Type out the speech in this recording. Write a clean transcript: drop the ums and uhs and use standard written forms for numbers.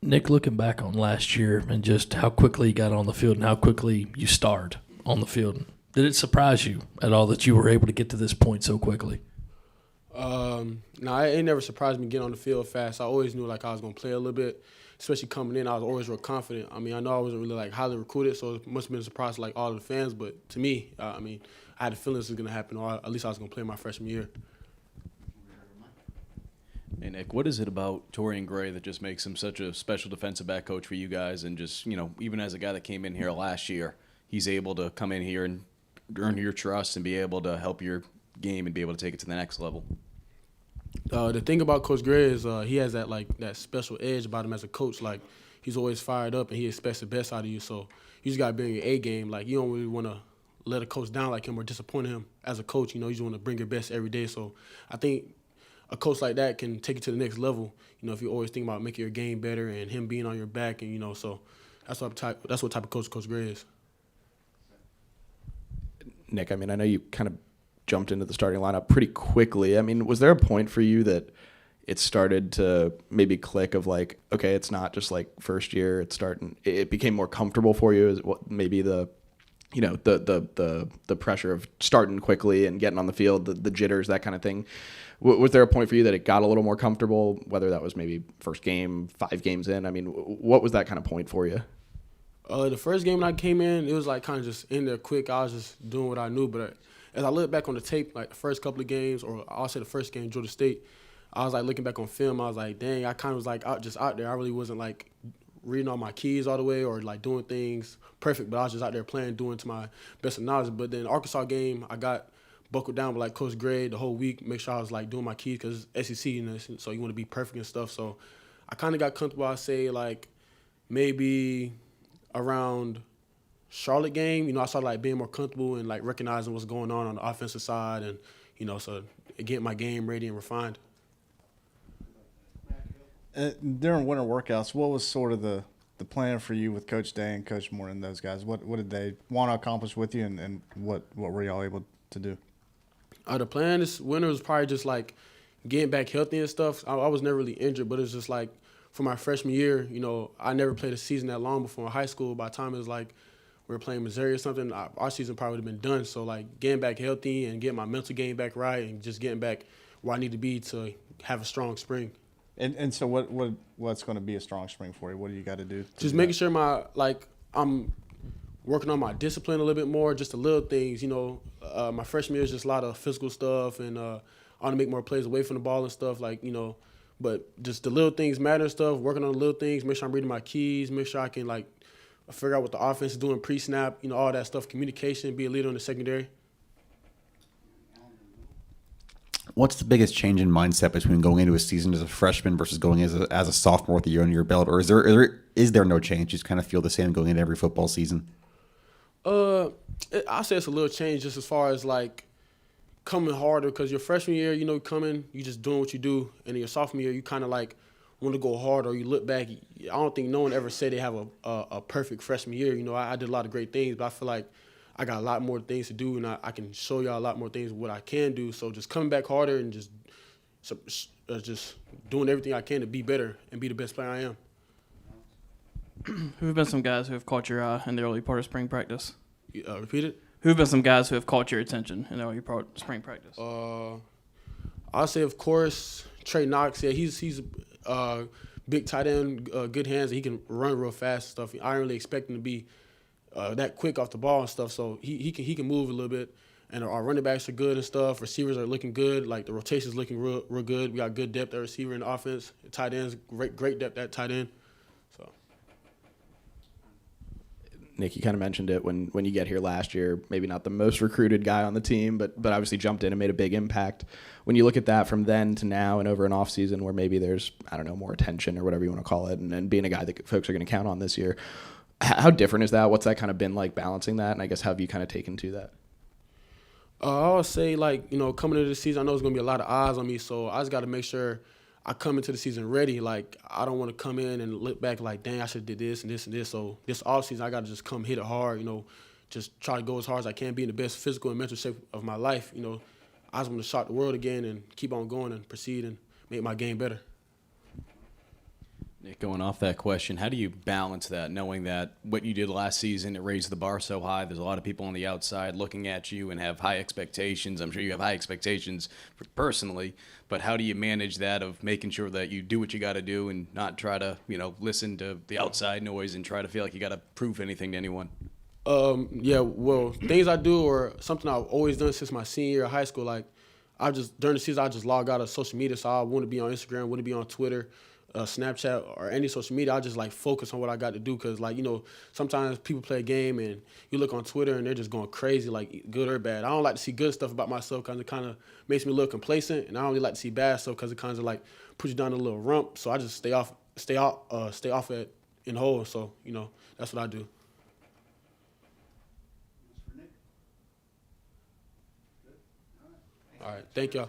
Nick, looking back on last year and just how quickly you got on the field and how quickly you starred on the field, did it surprise you at all that you were able to get to this point so quickly? No, it never surprised me getting on the field fast. I always knew like I was gonna play a little bit, especially coming in. I was always real confident. I mean, I know I wasn't really like highly recruited, so it must have been a surprise to like all of the fans. But to me, I had a feeling this was gonna happen, or at least I was gonna play my freshman year. Hey, Nick, what is it about Torian Gray that just makes him such a special defensive back coach for you guys? And just, even as a guy that came in here last year, he's able to come in here and earn your trust and be able to help your game and be able to take it to the next level. The thing about Coach Greer is he has that special edge about him as a coach. Like, he's always fired up and he expects the best out of you. So you just got to be in your A game. Like, you don't really want to let a coach down like him or disappoint him as a coach. You just want to bring your best every day. So I think a coach like that can take you to the next level. If you always think about making your game better and him being on your back, and so that's what type of coach Greer is. Nick, I know you kind of jumped into the starting lineup pretty quickly. Was there a point for you that it started to maybe click of like, okay, it's not just like first year, it became more comfortable for you? Is what maybe the pressure of starting quickly and getting on the field, the jitters, that kind of thing. Was there a point for you that it got a little more comfortable, whether that was maybe first game, 5 games in? What was that kind of point for you? The first game when I came in, it was like kind of just in there quick. I was just doing what I knew. But as I look back on the tape, like the first couple of games, or I'll say the first game, Georgia State, I was like looking back on film. I was like, dang, I kind of was like out there. I really wasn't like reading all my keys all the way or like doing things perfect, but I was just out there playing, doing to my best of knowledge. But then Arkansas game, I got buckled down with like Coach Gray the whole week, make sure I was like doing my keys because SEC, so you want to be perfect and stuff. So I kind of got comfortable. I say like maybe around Charlotte game, I started like being more comfortable and like recognizing what's going on the offensive side, and so getting my game ready and refined. During winter workouts, what was sort of the plan for you with Coach Day and Coach Moore and those guys? What did they want to accomplish with you, and what were y'all able to do? The plan this winter was probably just like getting back healthy and stuff. I was never really injured, but it's just like for my freshman year, I never played a season that long before in high school. By the time it was like we were playing Missouri or something, our season probably would have been done. So like getting back healthy and getting my mental game back right and just getting back where I need to be to have a strong spring. And so what's going to be a strong spring for you? What do you got to do? Just making sure I'm working on my discipline a little bit more, just the little things. My freshman year is just a lot of physical stuff, and I want to make more plays away from the ball and stuff, but just the little things matter and stuff, working on the little things, make sure I'm reading my keys, make sure I can figure out what the offense is doing pre-snap, all that stuff, communication, be a leader in the secondary. What's the biggest change in mindset between going into a season as a freshman versus going as a sophomore with a year under your belt? Or is there no change? You just kind of feel the same going into every football season? I'll say it's a little change just as far as coming harder, because your freshman year, you just doing what you do, and in your sophomore year, you kind of want to go hard, or you look back. I don't think no one ever said they have a perfect freshman year. I did a lot of great things, but I feel like I got a lot more things to do, and I can show y'all a lot more things of what I can do. So just coming back harder and just doing everything I can to be better and be the best player I am. Who have been some guys who have caught your eye in the early part of spring practice? Repeat it? Who have been some guys who have caught your attention in the early part of spring practice? I'll say, of course, Trey Knox. Yeah, he's big tight end, good hands. He can run real fast and stuff. I didn't really expect him to be that quick off the ball and stuff. So he can move a little bit. And our running backs are good and stuff. Receivers are looking good. Like the rotation's looking real good. We got good depth at receiver in the offense. Tight ends, great depth at tight end. So. Nick, you kind of mentioned it when you get here last year, maybe not the most recruited guy on the team, but obviously jumped in and made a big impact. When you look at that from then to now and over an off season where maybe there's, more attention or whatever you want to call it, and being a guy that folks are going to count on this year, how different is that? What's that kind of been like balancing that? And I guess how have you kind of taken to that? I would say, coming into the season, I know there's going to be a lot of eyes on me, so I just got to make sure I come into the season ready. I don't want to come in and look back dang, I should have did this and this and this. So this offseason, I got to just come hit it hard, just try to go as hard as I can, be in the best physical and mental shape of my life. I just want to shock the world again and keep on going and proceed and make my game better. Nick, going off that question, how do you balance that, knowing that what you did last season, it raised the bar so high? There's a lot of people on the outside looking at you and have high expectations. I'm sure you have high expectations personally, but how do you manage that of making sure that you do what you got to do and not try to, listen to the outside noise and try to feel like you got to prove anything to anyone? Yeah, well, things I do or something I've always done since my senior year of high school, like during the season, I just log out of social media. So I wouldn't be on Instagram, wouldn't be on Twitter, Snapchat, or any social media. I just like focus on what I got to do because, like, sometimes people play a game and you look on Twitter and they're just going crazy, like good or bad. I don't like to see good stuff about myself because it kind of makes me a little complacent, and I don't really like to see bad stuff because it kind of like puts you down a little rump. So I just stay off it in the hole. So that's what I do. All right, thank y'all.